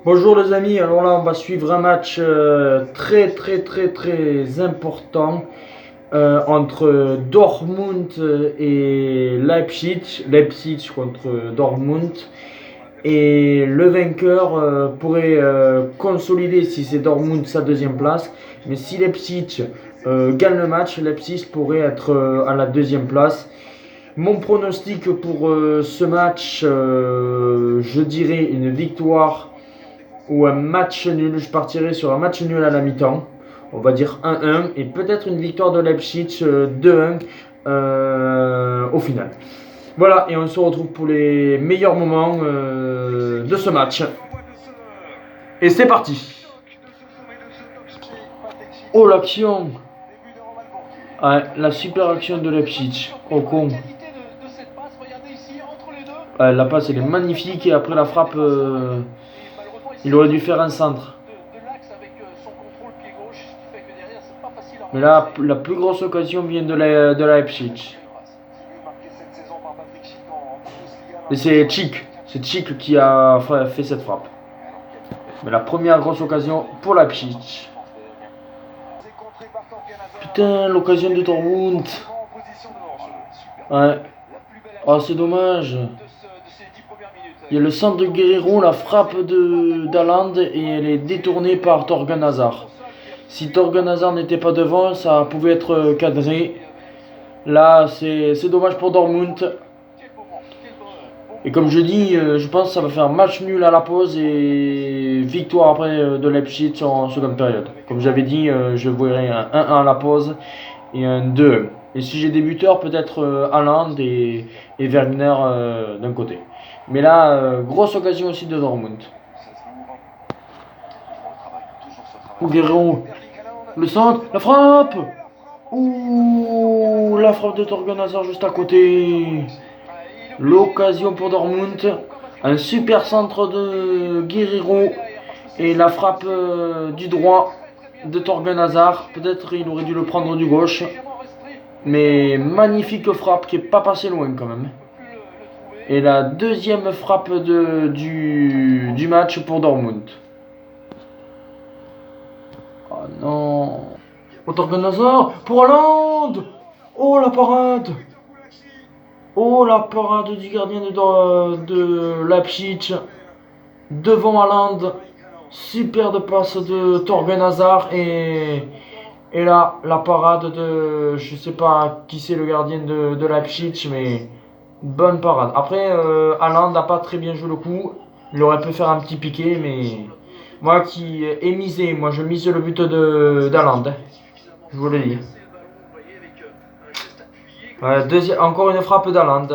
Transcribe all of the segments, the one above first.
Bonjour les amis, alors là on va suivre un match très important entre Dortmund et Leipzig. Leipzig contre Dortmund. Et le vainqueur pourrait consolider, si c'est Dortmund, sa deuxième place. Mais si Leipzig gagne le match, Leipzig pourrait être à la deuxième place. Mon pronostic pour ce match, je dirais une victoire ou un match nul. Je partirai sur un match nul à la mi-temps. On va dire 1-1 et peut-être une victoire de Leipzig 2-1 au final. Voilà, et on se retrouve pour les meilleurs moments de ce match. Et c'est parti. Oh l'action. Ouais, la super action de Leipzig. Oh con. Ouais, la passe elle est magnifique et après la frappe, il aurait dû faire un centre. Mais là, la plus grosse occasion vient de Leipzig. Et c'est Chic qui a fait cette frappe. Mais la première grosse occasion pour Leipzig. Putain, l'occasion de Dortmund. Ouais. Oh, c'est dommage. Il y a le centre de Guerreiro, la frappe d'Haaland et elle est détournée par Thorgan Hazard. Si Thorgan Hazard n'était pas devant, ça pouvait être cadré. Là, c'est dommage pour Dortmund. Et comme je dis, je pense que ça va faire match nul à la pause et victoire après de Leipzig en seconde période. Comme j'avais dit, je verrai un 1-1 à la pause et un 2. Et si j'ai des buteurs, peut-être Haaland et Wagner d'un côté. Mais là, grosse occasion aussi de Dortmund. Ouh, Guerrero. Le centre, la frappe. Ouh, la frappe de Thorgan Hazard juste à côté. L'occasion pour Dortmund. Un super centre de Guerrero. Et la frappe du droit de Thorgan Hazard. Peut-être il aurait dû le prendre du gauche. Mais magnifique frappe qui n'est pas passée loin quand même. Et la deuxième frappe du match pour Dortmund. Oh non. Oh, Thorgan Hazard pour Haaland. Oh la parade. Oh la parade du gardien de Leipzig. Devant Haaland. Super passe de Thorgan Hazard et là la parade de, je sais pas qui c'est le gardien de Leipzig, mais bonne parade. Après Haaland n'a pas très bien joué le coup. Il aurait pu faire un petit piqué, mais moi qui ai misé, moi je mise le but d'Haaland. Je vous le dis. Encore une frappe d'Haaland.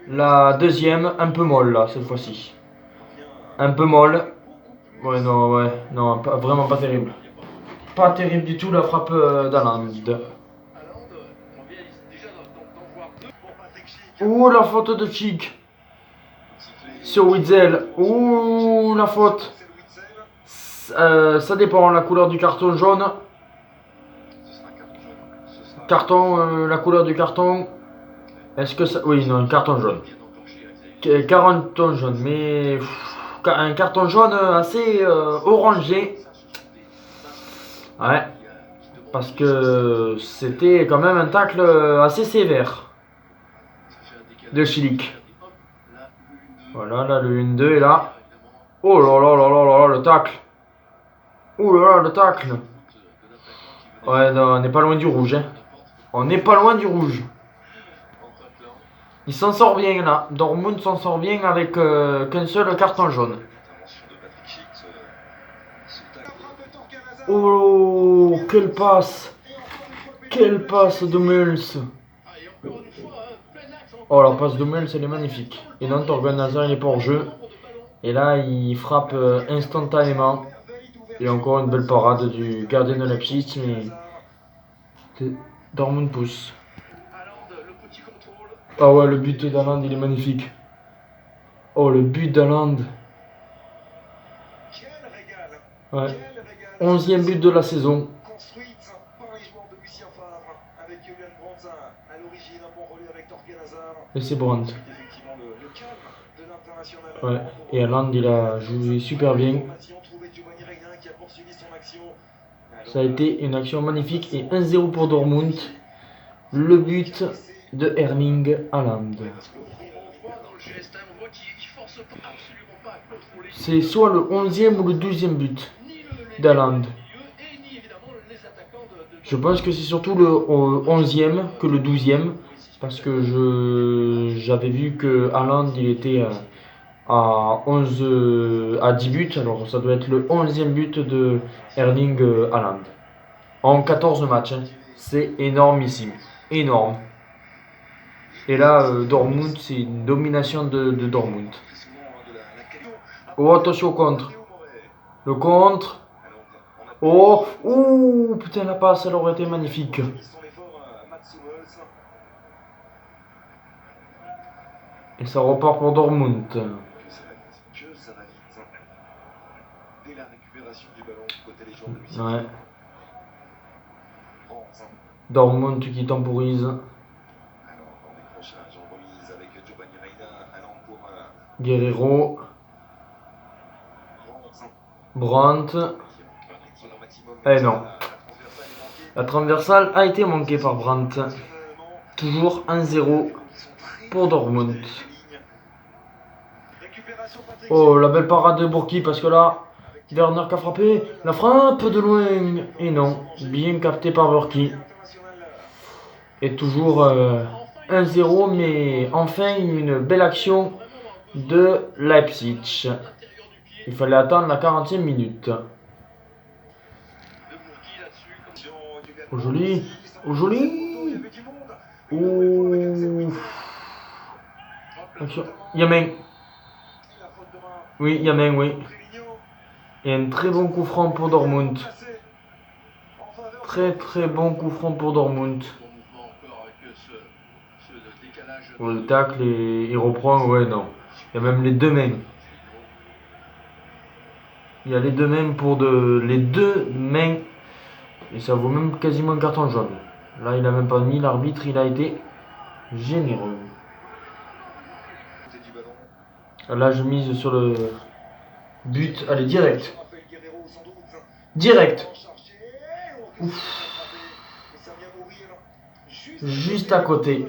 La deuxième, un peu molle là cette fois-ci. Un peu molle. Ouais, non, vraiment pas terrible. Pas terrible du tout la frappe d'Haaland. Ouh, la faute de Chic sur Witzel. Ouh, la faute. Ça dépend, la couleur du carton jaune. La couleur du carton. Est-ce que ça. Oui, non, carton jaune. Carton jaune, mais. Un carton jaune assez orangé. Ouais. Parce que c'était quand même un tacle assez sévère de Chilik. Voilà, là le 1-2 est là. Oh là là là là là, le tacle. Oh là là, le tacle. Ouais, non, on n'est pas loin du rouge. Hein. On n'est pas loin du rouge. Il s'en sort bien là. Dortmund s'en sort bien avec qu'un seul carton jaune. Oh, quelle passe. Quelle passe de Muls. Oh, la passe de Muls, elle est magnifique. Et non, Thorgan Hazard, il est pas hors jeu. Et là, il frappe instantanément. Et encore une belle parade du gardien de Leipzig, mais Dortmund pousse. Ah ouais, le but d'Haaland, il est magnifique. Oh, le but d'Haaland. Ouais. 11e but de la saison. Et c'est Brandt. Ouais. Et Haaland, il a joué super bien. Ça a été une action magnifique et 1-0 pour Dortmund. Le but de Erling Haaland. C'est soit le 11e ou le 12e but d'Haaland. Je pense que c'est surtout le 11e que le 12e. Parce que j'avais vu que Haaland il était à 10 buts. Alors ça doit être le 11e but de Erling Haaland. En 14 matchs. Hein. C'est énormissime. Énorme. Et là, Dortmund, c'est une domination de Dortmund. Oh, attention au contre. Le contre. Oh, ouh, putain, la passe, elle aurait été magnifique. Et ça repart pour Dortmund. Ouais. Dortmund qui temporise. Guerrero. Brandt. Eh non. La transversale a été manquée par Brandt. Toujours 1-0 pour Dortmund. Oh, la belle parade de Bourki parce que là, Werner qui a frappé. La frappe de loin. Et non, bien capté par Bourki. Et toujours 1-0, mais enfin une belle action de Leipzig. Il fallait attendre la 40e minute. Oh joli. Oh joli. Oh. Il y a main. Oui, il y a main, oui. Et un très bon coup franc pour Dortmund. Très très bon coup franc pour Dortmund. Oh, le tacle et il reprend, ouais non. Il y a même les deux mains. Il y a les deux mains pour les deux mains. Et ça vaut même quasiment un carton jaune. Là il a même pas mis, l'arbitre il a été généreux. Là je mise sur le but. Allez, direct. Direct. Ouf. Juste à côté.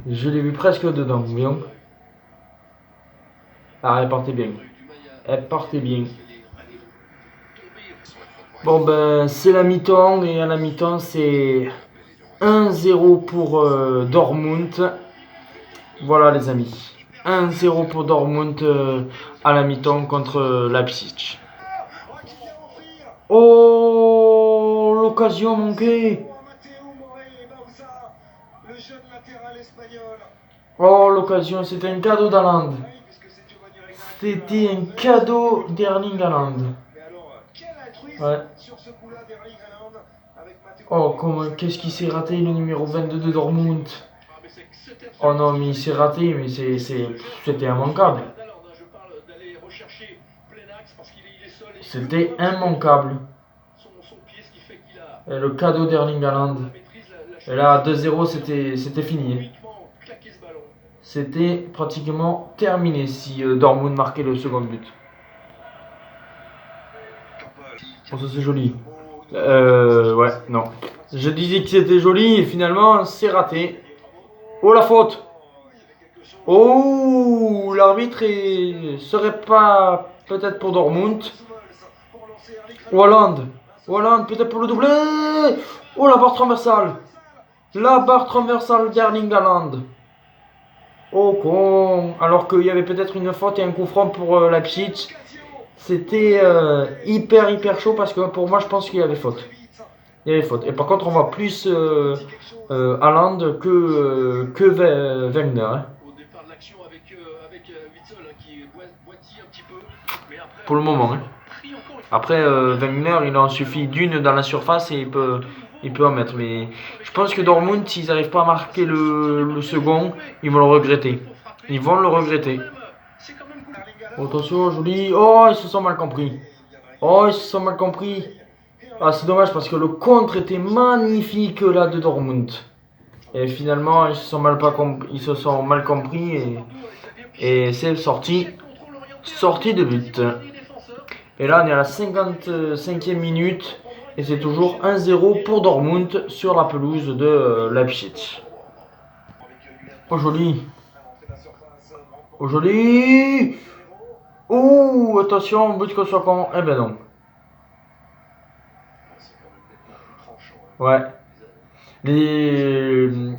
Je l'ai vu presque dedans, bien. Ah, elle partait bien. Elle partait bien. Bon ben, c'est la mi-temps. Et à la mi-temps, c'est 1-0 pour Dortmund. Voilà les amis. 1-0 pour Dortmund à la mi-temps contre Leipzig. Oh, l'occasion manquée. Oh, l'occasion, c'était un cadeau d'Haaland. C'était un cadeau d'Erling Haaland. Ouais. Oh, qu'est-ce qui s'est raté, le numéro 22 de Dortmund. Oh non, mais il s'est raté, mais c'était immanquable. C'était immanquable. Et le cadeau d'Erling Haaland. Et là, 2-0, c'était fini. C'était pratiquement terminé si Dortmund marquait le second but. Oh, ça c'est joli. Ouais, non. Je disais que c'était joli et finalement c'est raté. Oh la faute. Oh, l'arbitre serait pas peut-être pour Dortmund. Haaland. Haaland peut-être pour le doublé. Oh la barre transversale. La barre transversale d'Erling Haaland. Oh con. Alors qu'il y avait peut-être une faute et un coup franc pour Leipzig. C'était hyper chaud parce que pour moi je pense qu'il y avait faute. Il y avait faute. Et par contre on voit plus Haaland que Wenger. Hein. Pour le moment. Hein. Après Wenger il en suffit d'une dans la surface et il peut en mettre. Mais je pense que Dortmund s'ils n'arrivent pas à marquer le second, ils vont le regretter. Ils vont le regretter. Attention, joli. Oh, ils se sont mal compris. Oh, ils se sont mal compris. Ah, c'est dommage parce que le contre était magnifique là de Dortmund. Et finalement, ils se sont mal compris Et c'est sorti de but. Et là, on est à la 55e minute. Et c'est toujours 1-0 pour Dortmund sur la pelouse de Leipzig. Oh joli. Oh joli. Oh, attention, but que soit con. Eh ben non. Ouais.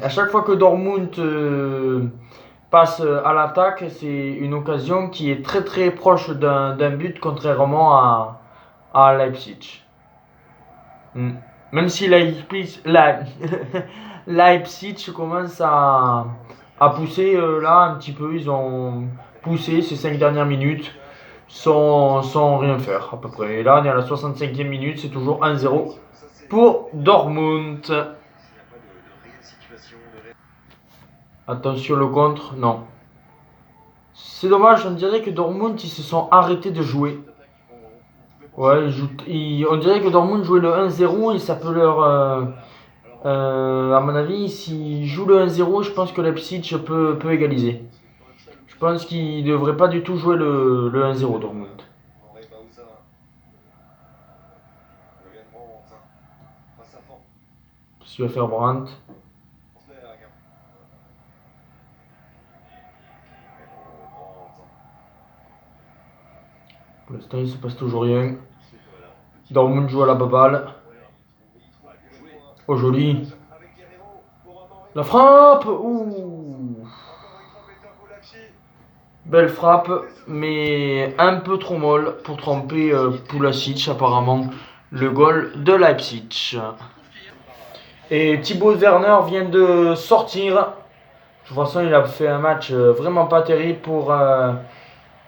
À chaque fois que Dortmund passe à l'attaque, c'est une occasion qui est très très proche d'un but, contrairement à Leipzig. Même si Leipzig commence à pousser là un petit peu, ils ont poussé ces 5 dernières minutes sans rien faire à peu près. Et là on est à la 65e minute, c'est toujours 1-0 pour Dortmund. Attention le contre, non. C'est dommage, on dirait que Dortmund ils se sont arrêtés de jouer. Ouais, on dirait que Dortmund jouait le 1-0 et ça peut leur... à mon avis, s'ils jouent le 1-0, je pense que Leipzig peut égaliser. Je pense qu'ils ne devraient pas du tout jouer le 1-0 Dortmund. Qu'est-ce qu'il va faire Brandt? Pour l'instant, il se passe toujours rien. Dortmund joue à la baballe. Oh, joli. La frappe. Ouh. Belle frappe, mais un peu trop molle pour tromper Pulisic, apparemment, le goal de Leipzig. Et Thibaut Werner vient de sortir. De toute façon, il a fait un match vraiment pas terrible pour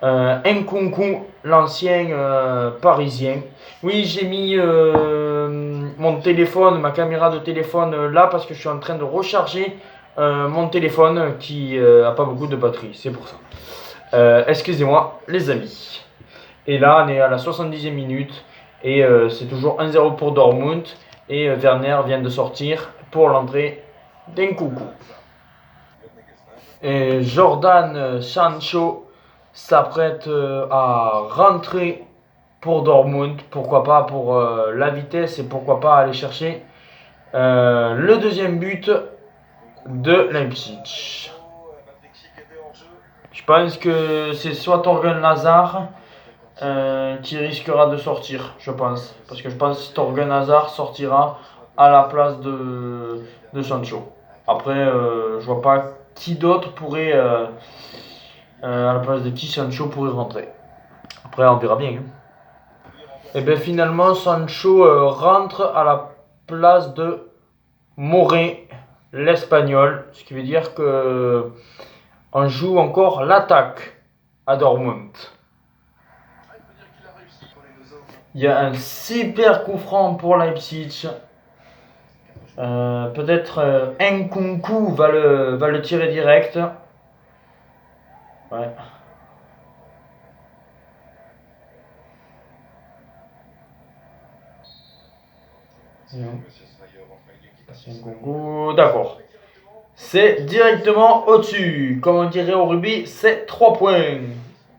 Nkunku, l'ancien parisien. Oui, j'ai mis mon téléphone, ma caméra de téléphone là parce que je suis en train de recharger mon téléphone qui a pas beaucoup de batterie. C'est pour ça. Excusez-moi, les amis. Et là, on est à la 70e minute et c'est toujours 1-0 pour Dortmund. Et Werner vient de sortir pour l'entrée d'Nkunku. Et Jordan Sancho s'apprête à rentrer pour Dortmund. Pourquoi pas pour la vitesse et pourquoi pas aller chercher le deuxième but de Leipzig. Je pense que c'est soit Thorgan Hazard qui risquera de sortir, je pense. Parce que je pense que Thorgan Hazard sortira à la place de Sancho. Après, je vois pas qui d'autre pourrait, à la place de qui Sancho pourrait rentrer. Après, on verra bien. Et bien finalement, Sancho rentre à la place de Moré, l'Espagnol. Ce qui veut dire que on joue encore l'attaque à Dortmund. Il y a un super coup franc pour Leipzig. Peut-être Nkunku va le tirer direct. Ouais. Nkunku, d'accord. C'est directement au-dessus. Comme on dirait au rugby, c'est 3 points.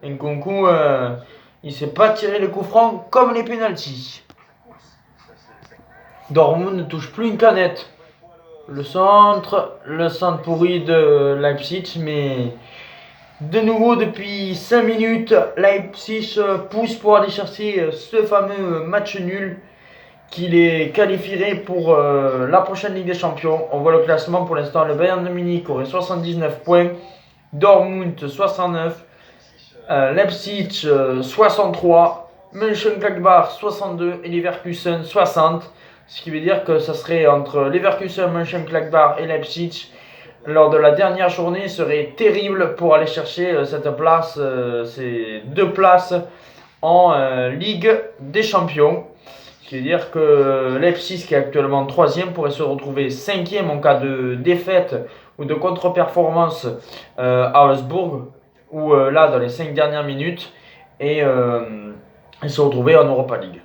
Nkunku, il ne sait pas tirer les coups francs comme les pénaltys. Dortmund ne touche plus une canette. Le centre pourri de Leipzig, mais de nouveau depuis 5 minutes, Leipzig pousse pour aller chercher ce fameux match nul qui les qualifierait pour la prochaine Ligue des Champions. On voit le classement pour l'instant, le Bayern de Munich aurait 79 points, Dortmund 69, Leipzig 63, Mönchengladbach 62 et Leverkusen 60. Ce qui veut dire que ça serait entre Leverkusen, Mönchengladbach et Leipzig lors de la dernière journée serait terrible pour aller chercher cette place, ces 2 places en Ligue des Champions. Ce qui veut dire que Leipzig, qui est actuellement 3e, pourrait se retrouver 5e en cas de défaite ou de contre-performance à Augsbourg, ou là dans les 5 dernières minutes, et se retrouver en Europa League.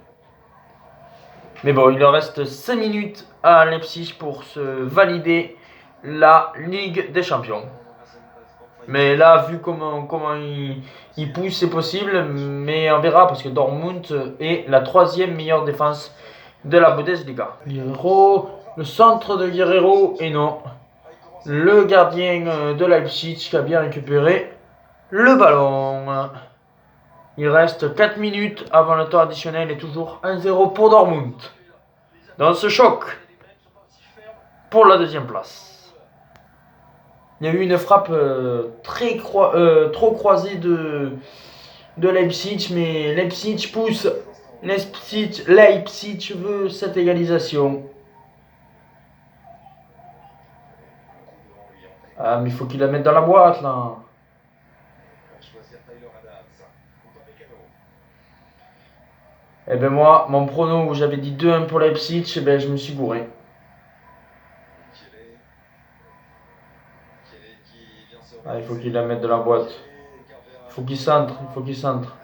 Mais bon, il leur reste 5 minutes à Leipzig pour se valider la Ligue des Champions. Mais là, vu comment il pousse, c'est possible. Mais on verra parce que Dortmund est la troisième meilleure défense de la Bundesliga. Guerrero, le centre de Guerrero, et non. Le gardien de Leipzig qui a bien récupéré le ballon. Il reste 4 minutes avant le temps additionnel et toujours 1-0 pour Dortmund. Dans ce choc pour la deuxième place. Il y a eu une frappe trop croisée de Leipzig, mais Leipzig pousse. Leipzig veut cette égalisation. Ah, mais il faut qu'il la mette dans la boîte, là. Eh ben moi, mon prono où j'avais dit 2-1 pour Leipzig, eh ben je me suis gouré. Ah, il faut qu'il la mette dans la boîte. Il faut qu'il centre, il faut qu'il centre.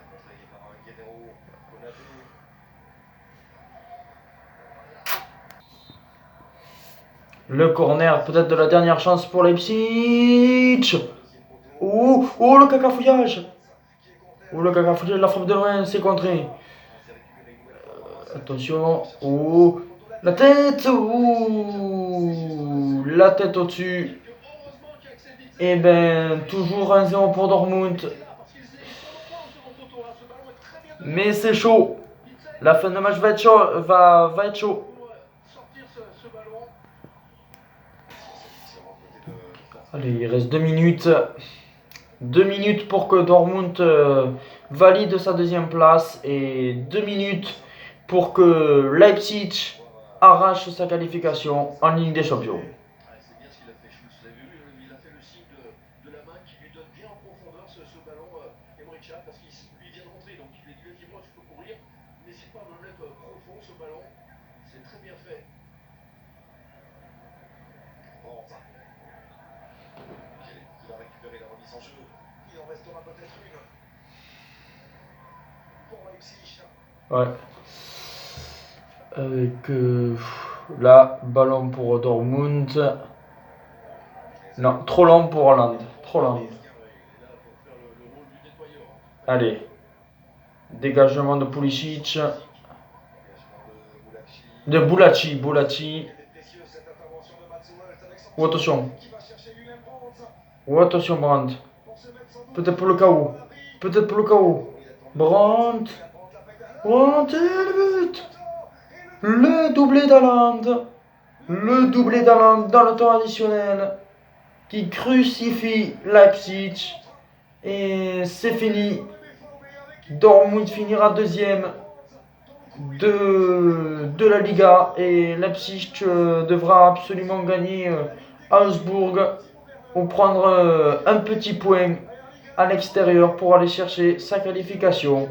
Le corner, peut-être de la dernière chance pour Leipzig. Oh, oh le cacafouillage. Oh le cacafouillage, la frappe de loin, c'est contré. Attention. Oh, la tête. Oh, la tête au-dessus. Et ben, toujours 1-0 pour Dortmund. Mais c'est chaud. La fin de match va être chaud. Va être chaud. Allez, il reste 2 minutes. 2 minutes pour que Dortmund valide sa deuxième place et 2 minutes pour que Leipzig arrache sa qualification en Ligue des Champions. Ouais. Avec là, ballon pour Dortmund. Non, trop long pour Hollande. Trop long. Allez. Dégagement de Pulisic. De Boulaci. Oh, attention. Oh, attention, Brandt. Peut-être pour le KO. Brandt. Brandt et le but. Le doublé d'Haaland. Le doublé d'Haaland dans le temps additionnel. Qui crucifie Leipzig. Et c'est fini. Dortmund finira deuxième de la Liga. Et Leipzig devra absolument gagner Augsbourg ou prendre un petit point à l'extérieur pour aller chercher sa qualification.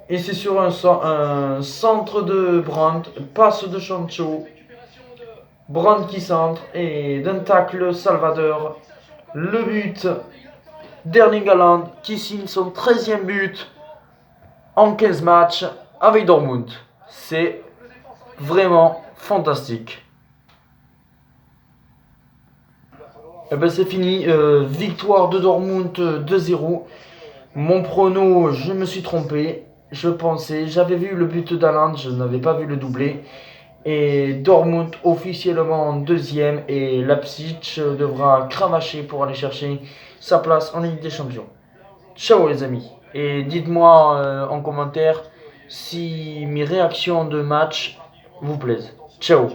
Et c'est sur un centre de Brandt, passe de Sancho, Brandt qui centre et d'un tacle Salvador. Le but d'Erling Haaland qui signe son 13e but en 15 matchs avec Dortmund. C'est vraiment fantastique. Et ben c'est fini, victoire de Dortmund 2-0. Mon prono, je me suis trompé. J'avais vu le but d'Haaland, je n'avais pas vu le doublé. Et Dortmund officiellement en deuxième et Leipzig devra cravacher pour aller chercher sa place en Ligue des Champions. Ciao les amis. Et dites-moi en commentaire si mes réactions de match vous plaisent. Ciao.